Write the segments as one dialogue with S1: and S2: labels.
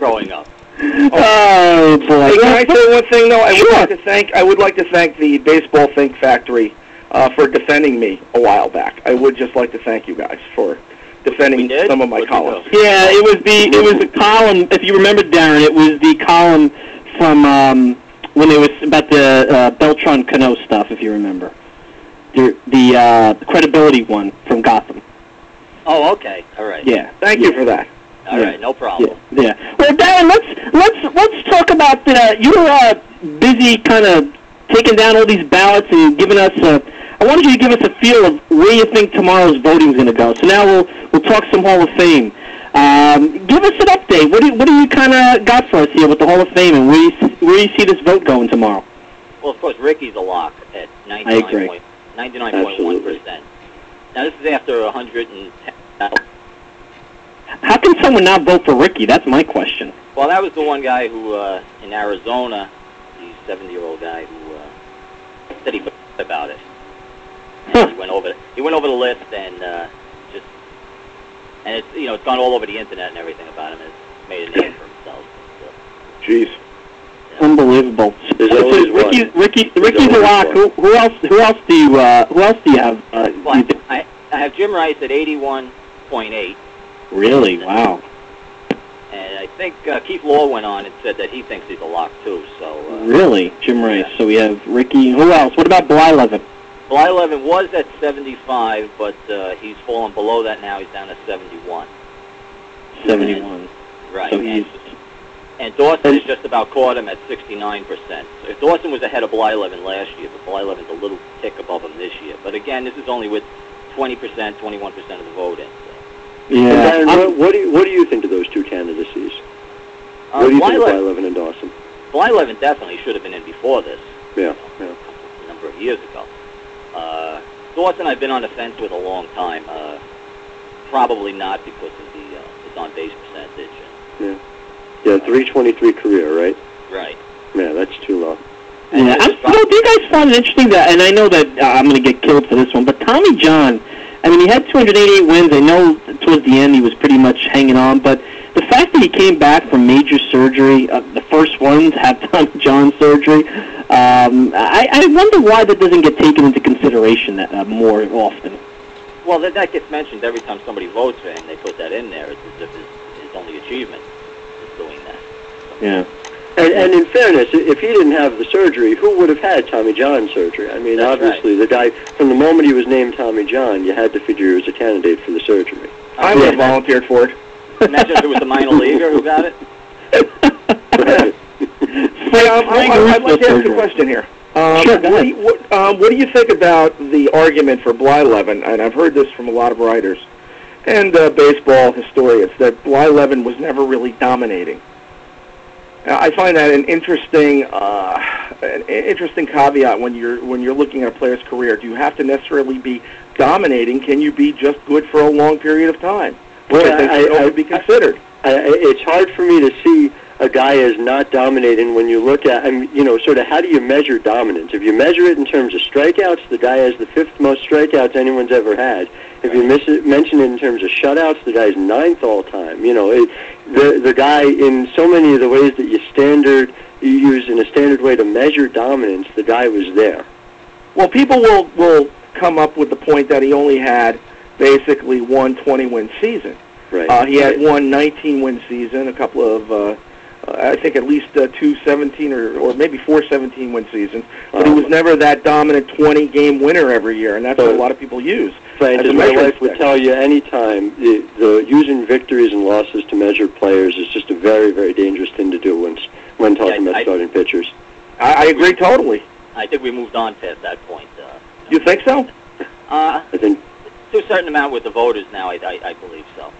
S1: growing up.
S2: Oh boy!
S3: Hey, can I say one thing though?
S2: Sure.
S3: I would like to thank the Baseball Think Factory for defending me a while back. I would just like to thank you guys for defending some of my columns.
S2: Yeah, it was the column. If you remember, Darren, it was the column from when it was about the Beltran Cano stuff. If you remember, the credibility one from Gotham.
S1: Oh, okay. All right.
S2: Yeah.
S3: Thank you for that.
S1: All right, no problem.
S2: Yeah. Well, Darren, let's talk about you were busy kind of taking down all these ballots and giving us I wanted you to give us a feel of where you think tomorrow's voting is going to go. So now we'll talk some Hall of Fame. Give us an update. What do you kind of got for us here with the Hall of Fame, and where you see this vote going tomorrow?
S1: Well, of course, Ricky's a lock at 99.1%. Now, this is after 110.
S2: How can someone not vote for Ricky? That's my question.
S1: Well, that was the one guy who, in Arizona, the 70-year-old guy who said he forgot about it.
S2: Huh.
S1: He went over the list and it's it's gone all over the internet and everything about him. And it's made a name for himself. So,
S3: Jeez.
S1: yeah.
S2: Unbelievable. Ricky's a lock. Who else do you have?
S1: Well, I have Jim Rice at 81.8.
S2: Really? Wow.
S1: And I think Keith Law went on and said that he thinks he's a lock too. So
S2: really, Jim Rice.
S1: Yeah.
S2: So we have Ricky. Who else? What about Blyleven?
S1: Blyleven was at 75, but he's fallen below that now. He's down to 71.
S2: 71.
S1: Right.
S2: So he's...
S1: And Dawson has just about caught him at 69%. So Dawson was ahead of Blyleven last year, but Blyleven's a little tick above him this year. But again, this is only with 20%, 21% of the vote in. So.
S2: Yeah.
S4: And Darren, what do you think of those two candidacies? What do you think of Blyleven and Dawson?
S1: Blyleven definitely should have been in before this.
S4: Yeah.
S1: A number of years ago. Dawson, I've been on the fence with a long time. Probably not because of his on-base percentage.
S4: Yeah. Yeah, 323 career, right?
S1: Right.
S4: Yeah, that's too low.
S2: Yeah. Do you guys find it interesting that, and I know that I'm going to get killed for this one, but Tommy John, I mean, he had 288 wins. I know towards the end he was pretty much hanging on, but the fact that he came back from major surgery, the first one to have Tommy John surgery, I wonder why that doesn't get taken into consideration more often.
S1: Well, that gets mentioned every time somebody votes for him. They put that in there. It's as if his only achievement is doing that. So.
S2: Yeah.
S4: And in fairness, if he didn't have the surgery, who would have had Tommy John surgery? I mean,
S1: That's
S4: obviously,
S1: right.
S4: the guy, from the moment he was named Tommy John, you had to figure he was a candidate for the surgery.
S3: I would have volunteered for it.
S1: Imagine if it was the minor leaguer who got it.
S3: Hey, I'd like to ask a question here.
S2: Sure, go ahead.
S3: What do you think about the argument for Blyleven? And I've heard this from a lot of writers and baseball historians that Blyleven was never really dominating. I find that an interesting caveat when you're looking at a player's career. Do you have to necessarily be dominating? Can you be just good for a long period of time? Which I think should be considered.
S4: It's hard for me to see a guy as not dominating when you look at, sort of how do you measure dominance? If you measure it in terms of strikeouts, the guy has the 5th most strikeouts anyone's ever had. If you mention it in terms of shutouts, the guy's 9th all time. The guy, in so many of the ways that you use in a standard way to measure dominance, the guy was there.
S3: Well, people will come up with the point that he only had basically one 20-win season.
S4: Right.
S3: He had one 19-win season, a couple of, I think at least 2 17 or maybe 4 17-win seasons. But he was never that dominant 20-game winner every year, and that's what a lot of people use.
S4: Frank, as my wife would tell you any time, the using victories and losses to measure players is just a very, very dangerous thing to do when talking about starting pitchers.
S3: I agree totally.
S1: I think we moved on past that point.
S3: You think so?
S4: I think
S1: to a certain amount with the voters now, I believe so.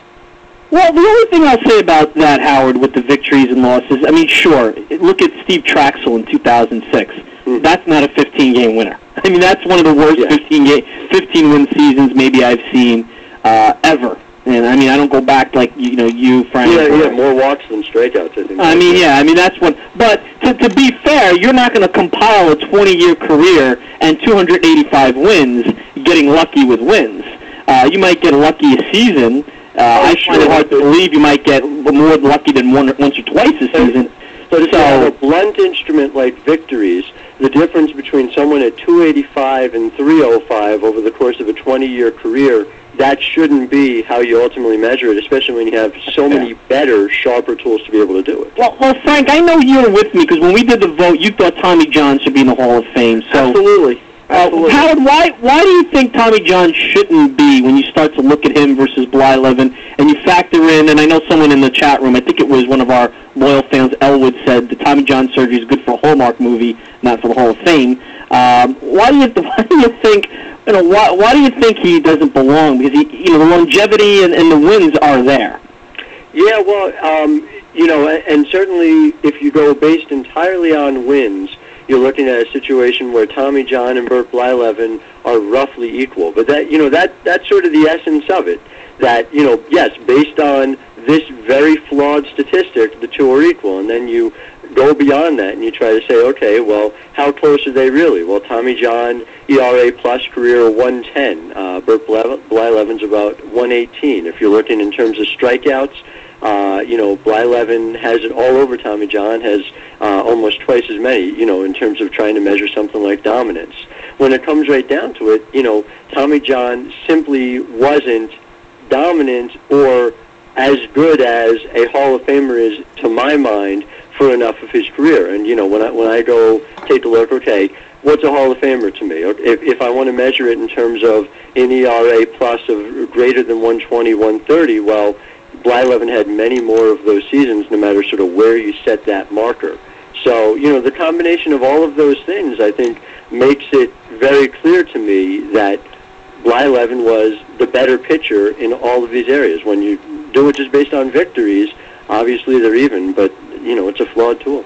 S2: Well, the only thing I'll say about that, Howard, with the victories and losses, I mean, sure, look at Steve Traxel in 2006. That's not a 15-game winner. I mean, that's one of the worst 15-win seasons maybe I've seen ever. And, I mean, I don't go back like, you, Frank.
S4: Yeah, more walks than strikeouts, I think.
S2: That's one. But to be fair, you're not going to compile a 20-year career and 285 wins getting lucky with wins. You might get lucky a season, I find it hard to believe you might get more lucky than once or twice this season.
S4: But if you have a blunt instrument like Victories, the difference between someone at 285 and 305 over the course of a 20-year career, that shouldn't be how you ultimately measure it, especially when you have so many better, sharper tools to be able to do it.
S2: Well, Frank, I know you were with me, because when we did the vote, you thought Tommy John should be in the Hall of Fame. So,
S3: Absolutely.
S2: Howard, why do you think Tommy John shouldn't be when you start to look at him versus Blyleven, and you factor in, and I know someone in the chat room, I think it was one of our loyal fans, Elwood, said the Tommy John surgery is good for a Hallmark movie, not for the Hall of Fame. Why do you think? Why do you think he doesn't belong? Because the longevity and the wins are there.
S4: Yeah, well, and certainly if you go based entirely on wins, you're looking at a situation where Tommy John and Burt Blyleven are roughly equal. But that's sort of the essence of it. That, yes, based on this very flawed statistic, the two are equal. And then you go beyond that and you try to say, okay, well, how close are they really? Well, Tommy John, ERA plus career 110. Burt Blyleven's about 118. If you're looking in terms of strikeouts, Blyleven has it all over Tommy John, has almost twice as many, in terms of trying to measure something like dominance. When it comes right down to it, Tommy John simply wasn't dominant or as good as a Hall of Famer is, to my mind, for enough of his career. And, when I go take a look, okay, what's a Hall of Famer to me? If I want to measure it in terms of an ERA plus of greater than 120, 130, well, Blyleven had many more of those seasons, no matter sort of where you set that marker. So, the combination of all of those things, I think, makes it very clear to me that Blyleven was the better pitcher in all of these areas. When you do it just based on victories, obviously they're even, but, it's a flawed tool.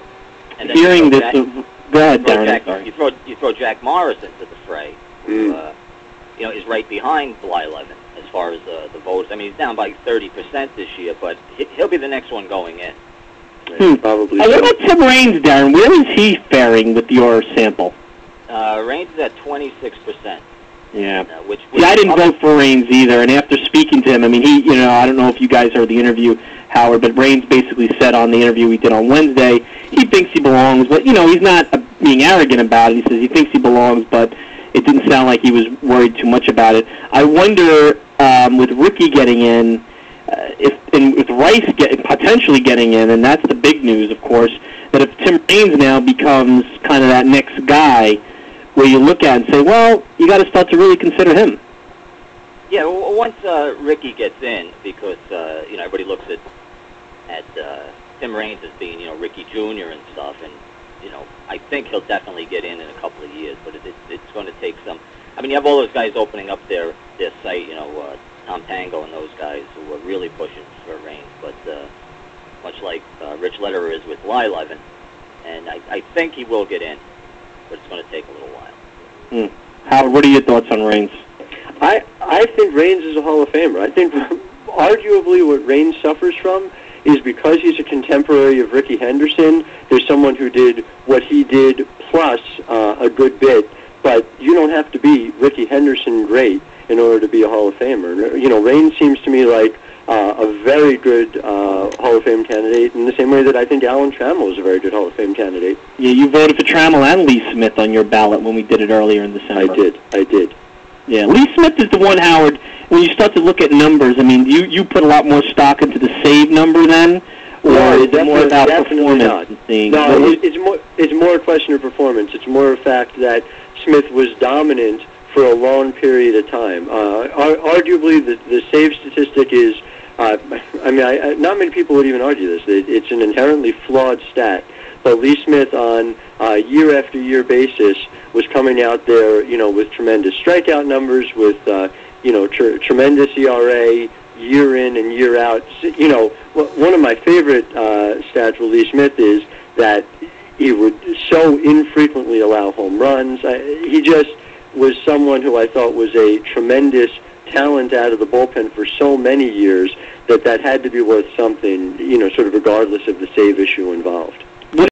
S1: And then
S2: Hearing this, go ahead, Darren.
S1: You throw Jack Morris into the fray, who, is right behind Blyleven as far as the votes. I mean, he's down by 30% this year, but he'll be the next one going in.
S4: Probably.
S2: What about Tim Raines, Darren? Where is he faring with your sample?
S1: Raines is at 26%.
S2: Yeah.
S1: Which
S2: I didn't vote for Raines either, and after speaking to him, I mean, I don't know if you guys heard the interview, Howard, but Raines basically said on the interview we did on Wednesday, he thinks he belongs, but, he's not being arrogant about it. He says he thinks he belongs, but it didn't sound like he was worried too much about it. I wonder, with Ricky getting in, with Rice potentially getting in, and that's the big news, of course, that if Tim Raines now becomes kind of that next guy where you look at and say, well, you got to start to really consider him.
S1: Yeah, well, once Ricky gets in, because everybody looks at Tim Raines as being Ricky Jr. and stuff, and I think he'll definitely get in a couple of years, but it's going to take some. I mean, you have all those guys opening up their site, Tom Tango and those guys who are really pushing for Raines, but much like Rich Lederer is with Blyleven, and I think he will get in, but it's going to take a little while.
S2: Howard, what are your thoughts on Raines?
S4: I think Raines is a Hall of Famer. I think arguably what Raines suffers from is because he's a contemporary of Ricky Henderson, there's someone who did what he did plus a good bit, but you don't have to be Ricky Henderson great in order to be a Hall of Famer. Raines seems to me like a very good Hall of Fame candidate in the same way that I think Alan Trammell is a very good Hall of Fame candidate.
S2: Yeah, you voted for Trammell and Lee Smith on your ballot when we did it earlier in December.
S4: I did.
S2: Yeah, Lee Smith is the one, Howard, when you start to look at numbers, I mean, you put a lot more stock into the save number then, or is it more about performance?
S4: Not. No, it's more a question of performance. It's more a fact that Smith was dominant for a long period of time. Arguably, the save statistic is, not many people would even argue this. It's an inherently flawed stat. But Lee Smith, on a year-after-year basis, was coming out there, with tremendous strikeout numbers, with, tremendous ERA, year in and year out. One of my favorite stats with Lee Smith is that he would so infrequently allow home runs. He just was someone who I thought was a tremendous talent out of the bullpen for so many years that had to be worth something, sort of regardless of the save issue involved.